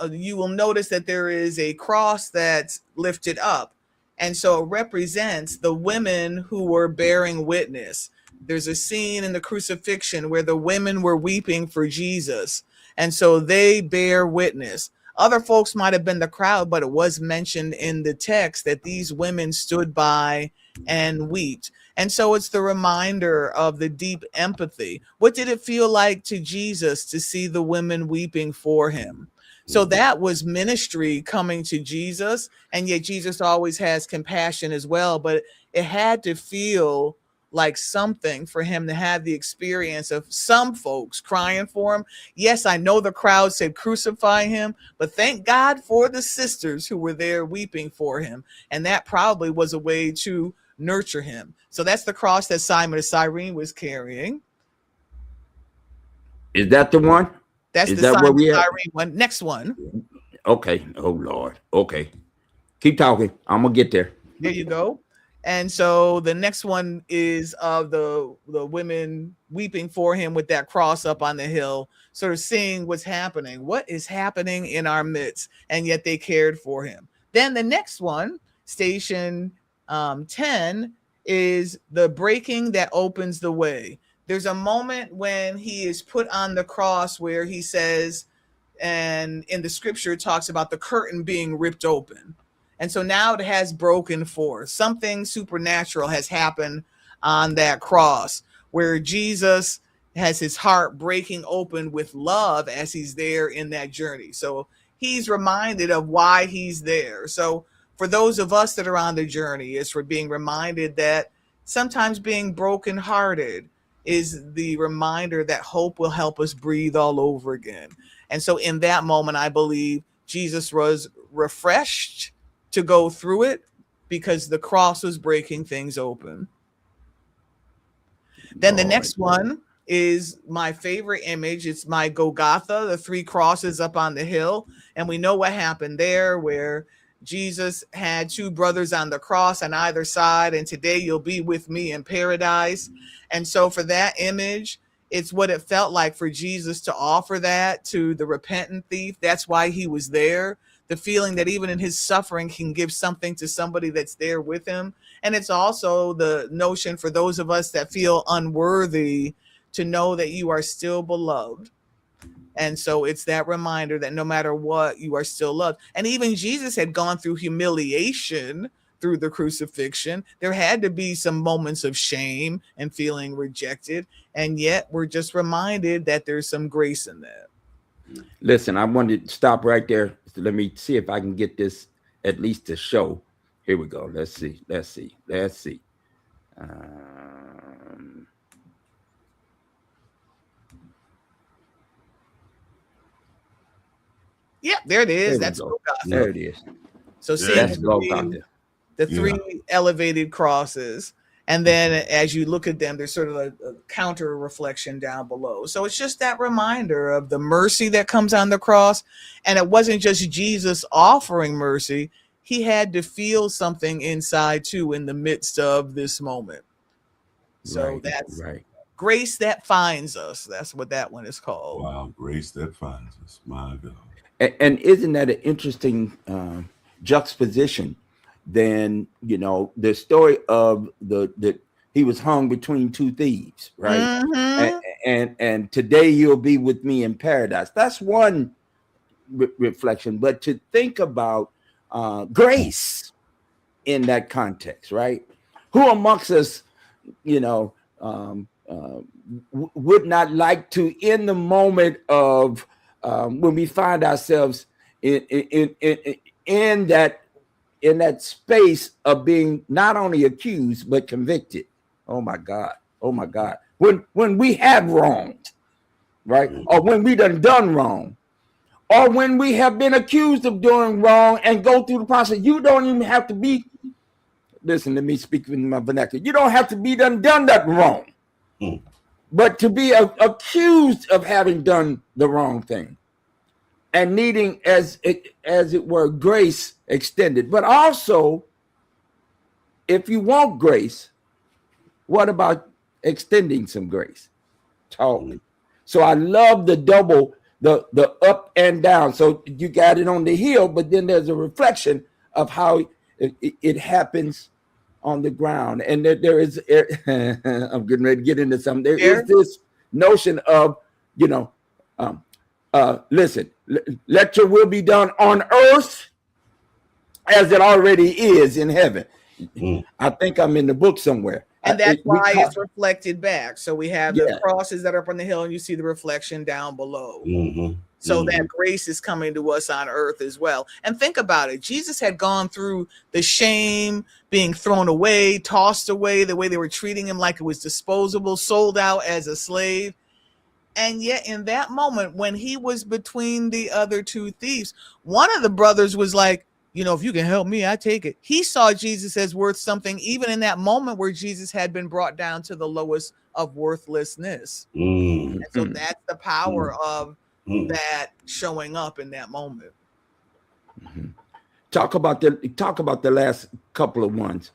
you will notice that there is a cross that's lifted up. And so it represents the women who were bearing witness. There's a scene in the crucifixion where the women were weeping for Jesus. And so they bear witness. Other folks might have been the crowd, but it was mentioned in the text that these women stood by and wept. And so it's the reminder of the deep empathy. What did it feel like to Jesus to see the women weeping for him? So that was ministry coming to Jesus. And yet Jesus always has compassion as well. But it had to feel like something for him to have the experience of some folks crying for him. Yes, I know the crowd said crucify him, but thank God for the sisters who were there weeping for him. And that probably was a way to nurture him. So that's the cross that Simon of Cyrene was carrying. Is that the one? That's Is the that Simon what of we have? Cyrene one. Next one. Okay. Oh Lord. Okay. Keep talking. I'm gonna get there. There you go. And so the next one is of the women weeping for him with that cross up on the hill, sort of seeing what's happening. What is happening in our midst? And yet they cared for him. Then the next one, station 10, is the breaking that opens the way. There's a moment when he is put on the cross where he says, and in the scripture, it talks about the curtain being ripped open. And so now it has broken forth. Something supernatural has happened on that cross where Jesus has his heart breaking open with love as he's there in that journey. So he's reminded of why he's there. So for those of us that are on the journey, it's for being reminded that sometimes being brokenhearted is the reminder that hope will help us breathe all over again. And so in that moment, I believe Jesus was refreshed to go through it because the cross was breaking things open. Then the next one is my favorite image. It's my Golgotha, the 3 crosses up on the hill. And we know what happened there, where Jesus had 2 brothers on the cross on either side. And today you'll be with me in paradise. And so for that image, it's what it felt like for Jesus to offer that to the repentant thief. That's why he was there. The feeling that even in his suffering can give something to somebody that's there with him. And it's also the notion for those of us that feel unworthy to know that you are still beloved. And so it's that reminder that no matter what, you are still loved. And even Jesus had gone through humiliation through the crucifixion. There had to be some moments of shame and feeling rejected. And yet we're just reminded that there's some grace in that. Listen, I wanted to stop right there. Let me see if I can get this at least to show. Here we go. Let's see. Yeah, there it is. That's Golgotha. There it is. So seeing the 3 elevated crosses. And then as you look at them, there's sort of a counter reflection down below. So it's just that reminder of the mercy that comes on the cross. And it wasn't just Jesus offering mercy. He had to feel something inside too in the midst of this moment. So that's grace that finds us. That's what that one is called. Wow, grace that finds us. My God. And isn't that an interesting juxtaposition? Then, you know, the story of the he was hung between 2 thieves, right? Mm-hmm. And today you'll be with me in paradise. That's one reflection. But to think about grace in that context, right? Who amongst us, you know, would not like to, in the moment of when we find ourselves in that space of being not only accused but convicted. Oh my God. When we have wronged, right? Or when we done wrong, or when we have been accused of doing wrong and go through the process. You don't even have to be, listen to me speak in my vernacular. You don't have to be done that wrong. But to be accused of having done the wrong thing and needing, as it were, grace extended. But also, if you want grace, what about extending some grace? Totally. So I love the double the up and down. So you got it on the hill, but then there's a reflection of how it happens on the ground. And there is, I'm getting ready to get into something. There is this notion of, listen, let your will be done on earth as it already is in heaven. I think I'm in the book somewhere. And that's why it's reflected back. So we have the crosses that are up on the hill, and you see the reflection down below. So that grace is coming to us on earth as well. And think about it. Jesus had gone through the shame, being thrown away, tossed away, the way they were treating him like it was disposable, sold out as a slave. And yet in that moment, when he was between the other two thieves, one of the brothers was like, if you can help me, I take it. He saw Jesus as worth something, even in that moment where Jesus had been brought down to the lowest of worthlessness. And so that's the power of that showing up in that moment. Talk about the last couple of ones.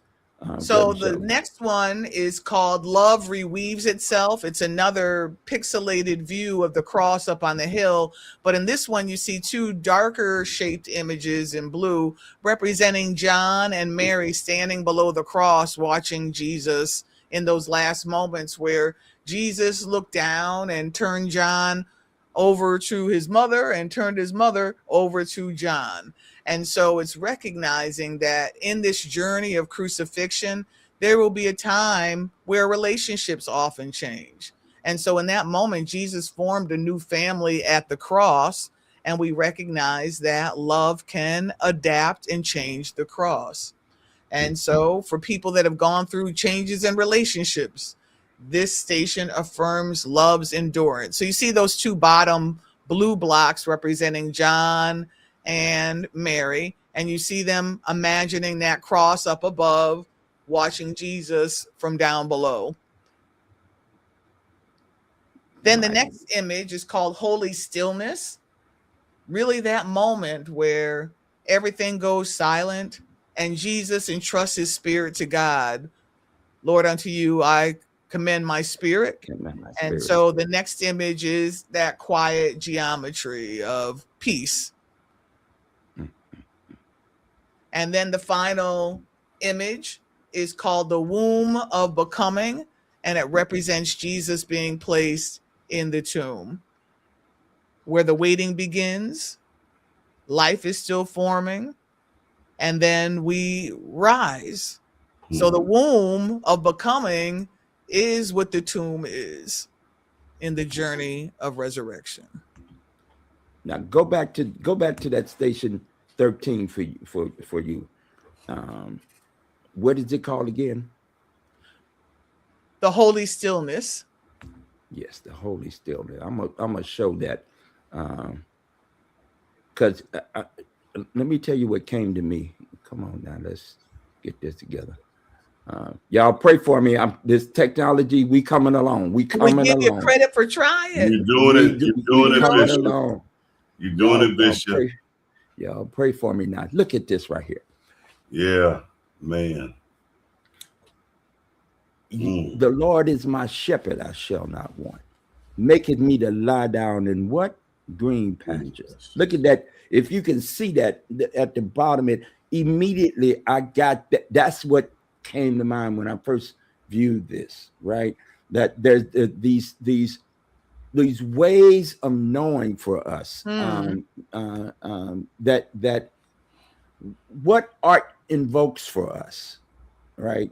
So the next one is called Love Reweaves Itself. It's another pixelated view of the cross up on the hill. But in this one, you see two darker shaped images in blue representing John and Mary standing below the cross, watching Jesus in those last moments where Jesus looked down and turned John over to his mother and turned his mother over to John. And so it's recognizing that in this journey of crucifixion, there will be a time where relationships often change. And so in that moment, Jesus formed a new family at the cross, and we recognize that love can adapt and change the cross. And so for people that have gone through changes in relationships, this station affirms love's endurance. So you see those two bottom blue blocks representing John and Mary, and you see them imagining that cross up above, watching Jesus from down below. Then the next image is called Holy Stillness. Really that moment where everything goes silent and Jesus entrusts his spirit to God. Lord, unto you I commend my spirit. And so the next image is that quiet geometry of peace. And then the final image is called the womb of becoming, and it represents Jesus being placed in the tomb, where the waiting begins, life is still forming, and then we rise. So the womb of becoming is what the tomb is in the journey of resurrection. Now go back to that station 13 for you. What is it called again? The Holy Stillness. Yes, the Holy Stillness. I'm gonna show that because let me tell you what came to me. Come on now, let's get this together. Y'all pray for me. This technology, we coming along. We give you credit for trying. You're doing it. You're doing it, Bishop. You're doing it, Bishop. Y'all pray for me now. Look at this right here. Yeah, man. The Lord is my shepherd, I shall not want. Maketh me to lie down in what? Green pastures. Look at that. If you can see that at the bottom, immediately I got that. That's what came to mind when I first viewed this, right? That there's these ways of knowing for us that what art invokes for us, right,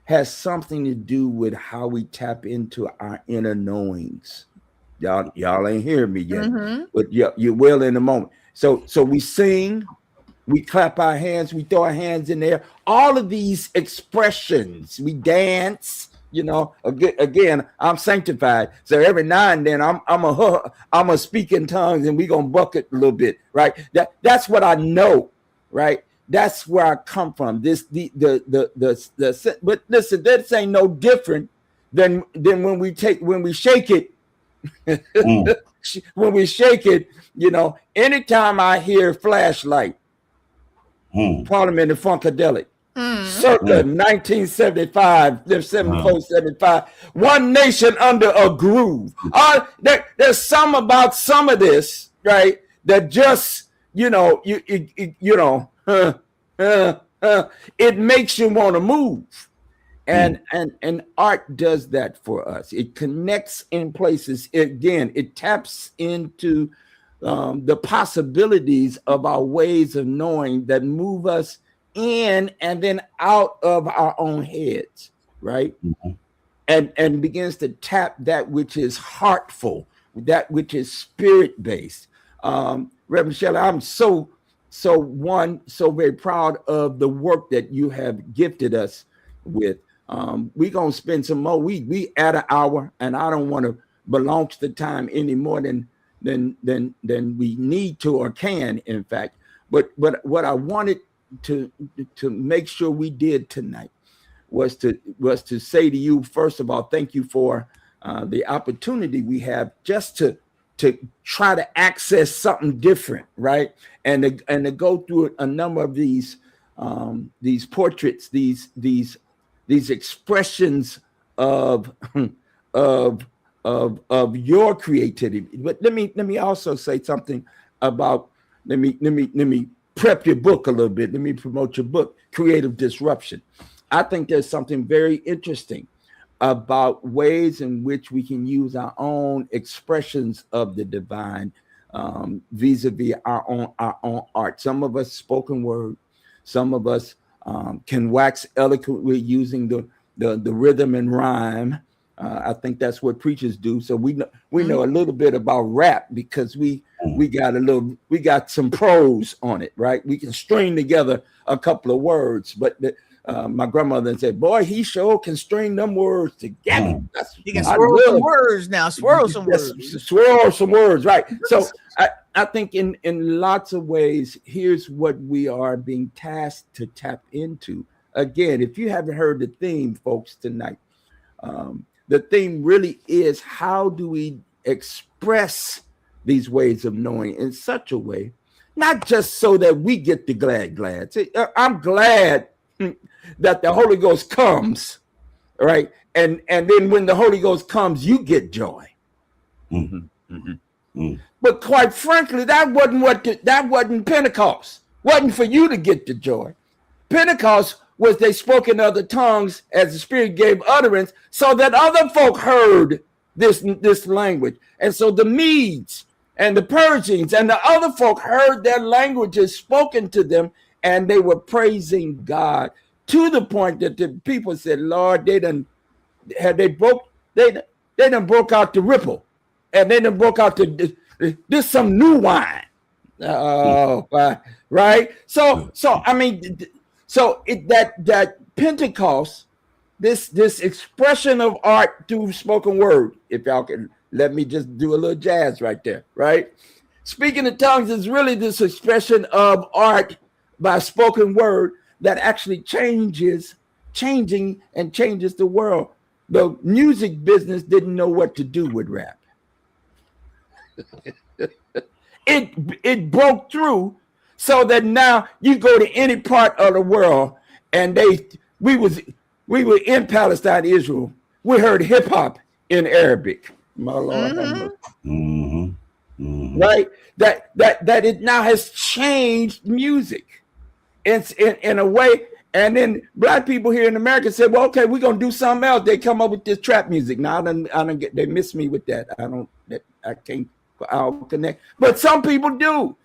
has something to do with how we tap into our inner knowings. Y'all ain't hearing me yet, but you will in a moment. So we sing, we clap our hands, we throw our hands in there. All of these expressions, we dance. Again, I'm sanctified. So every now and then I'm a speak in tongues, and we gonna bucket a little bit, right? That's what I know, right? That's where I come from. But listen, this ain't no different than when we shake it. When we shake it, anytime I hear flashlight, Parliament and Funkadelic, circa 1975, 74, 75. One nation under a groove. There's some about some of this, right? That just, it makes you want to move. And art does that for us. It connects in places. It taps into the possibilities of our ways of knowing that move us in and then out of our own heads, right? And begins to tap that which is heartful, that which is spirit-based. Reverend Shelley, I'm so very proud of the work that you have gifted us with. We're gonna spend some more. We at an hour, and I don't want to belong to the time any more than we need to or can, in fact. But what I wanted to make sure we did tonight was to say to you, first of all, thank you for the opportunity we have just to try to access something different, right? And to go through a number of these portraits, these expressions of your creativity. But let me also say something about let me prep your book a little bit. Let me promote your book, Creative Disruption. I think there's something very interesting about ways in which we can use our own expressions of the divine vis-a-vis our own art. Some of us spoken word, some of us can wax eloquently using the rhythm and rhyme. I think that's what preachers do. So we know a little bit about rap because we got some prose on it, right? We can string together a couple of words, but my grandmother said, "Boy, he sure can string them words together." You can swirl some words now. Swirl some words, right? So I think in lots of ways, here's what we are being tasked to tap into. Again, if you haven't heard the theme, folks, tonight, the theme really is how do we express these ways of knowing in such a way, not just so that we get the glad. See, I'm glad that the Holy Ghost comes, right? And then when the Holy Ghost comes, you get joy. But quite frankly, that wasn't Pentecost. Wasn't for you to get the joy. Pentecost was they spoke in other tongues as the Spirit gave utterance, so that other folk heard this language. And so the Medes and the Persians and the other folk heard their languages spoken to them, and they were praising God to the point that the people said, "Lord, they done broke out the ripple, and they done broke out this some new wine." Oh, right. So I mean, that Pentecost, this expression of art through spoken word. If y'all can let me just do a little jazz right there, right? Speaking in tongues is really this expression of art by spoken word that actually changes the world. The music business didn't know what to do with rap. It broke through so that now you go to any part of the world and we were in Palestine, Israel. We heard hip hop in Arabic. My Lord, right? That it now has changed music. It's in a way, and then black people here in America said, "Well, okay, we're gonna do something else." They come up with this trap music. Now I don't get. They miss me with that. I can't. I'll connect, but some people do.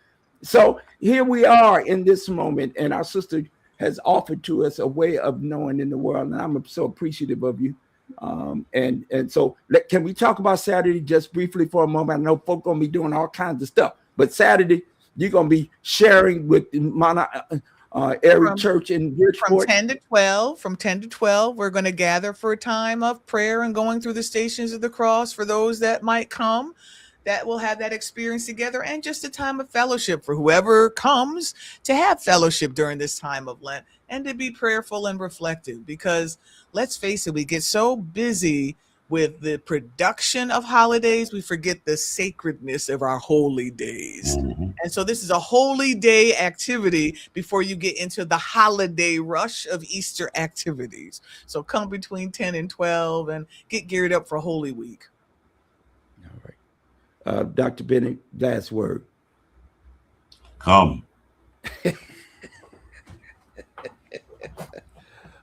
So here we are in this moment, and our sister has offered to us a way of knowing in the world, and I'm so appreciative of you. And so can we talk about Saturday just briefly for a moment? I know folk gonna be doing all kinds of stuff, but Saturday you're gonna be sharing with every church in Bridgeport. From 10 to 12, we're going to gather for a time of prayer and going through the Stations of the Cross for those that might come, that will have that experience together, and just a time of fellowship for whoever comes to have fellowship during this time of Lent and to be prayerful and reflective, because let's face it, we get so busy with the production of holidays, we forget the sacredness of our holy days. Mhm. And so this is a holy day activity before you get into the holiday rush of Easter activities. So come between 10 and 12 and get geared up for Holy Week. All right. Dr. Bennett, last word. Come.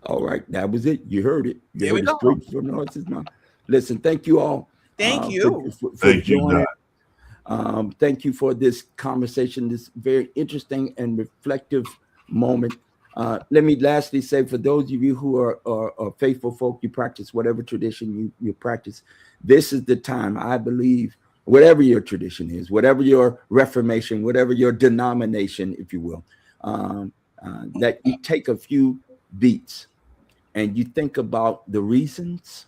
All right, that was it. You heard it. You There we heard it go. straight from the horse's mouth. Listen, thank you all. Thank you. For Thank you, joining. Doc. Thank you for this conversation, this very interesting and reflective moment. Let me lastly say, for those of you who are faithful folk, you practice whatever tradition you practice, this is the time, I believe, whatever your tradition is, whatever your reformation, whatever your denomination, if you will, that you take a few beats and you think about the reasons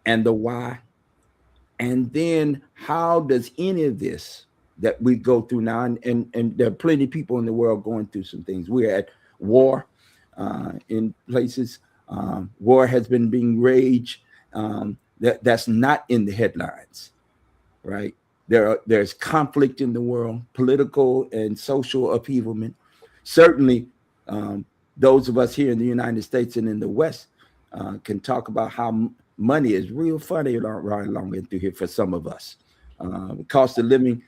and the why, and then how does any of this that we go through now, and there are plenty of people in the world going through some things. We're at war in places. War has been being raged. That's not in the headlines, right? There's conflict in the world, political and social upheavalment. Certainly, those of us here in the United States and in the West can talk about how money is real funny right along through here for some of us. Cost of living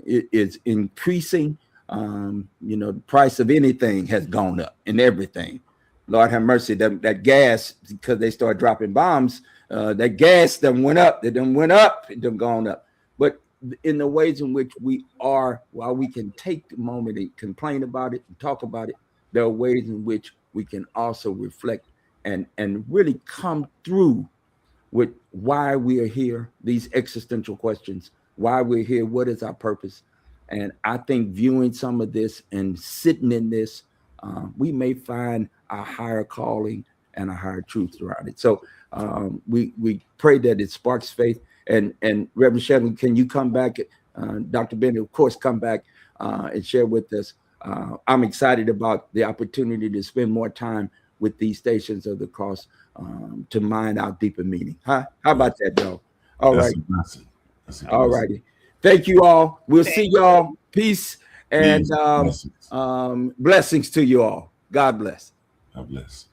is increasing. The price of anything has gone up, and everything. Lord have mercy, that gas, because they started dropping bombs, that gas done went up. It done went up, it done gone up. But in the ways in which we are, while we can take the moment and complain about it and talk about it, there are ways in which we can also reflect and really come through with why we are here, these existential questions, why we're here, what is our purpose. And I think viewing some of this and sitting in this, we may find a higher calling and a higher truth around it. So we pray that it sparks faith. And Reverend Shelley, can you come back? Dr. Bennett, of course, come back and share with us. I'm excited about the opportunity to spend more time with these stations of the cross to mine out deeper meaning. Huh? How about that, though? All right. All righty. Thank you all. We'll see y'all. Peace and blessings to you all. God bless. God bless.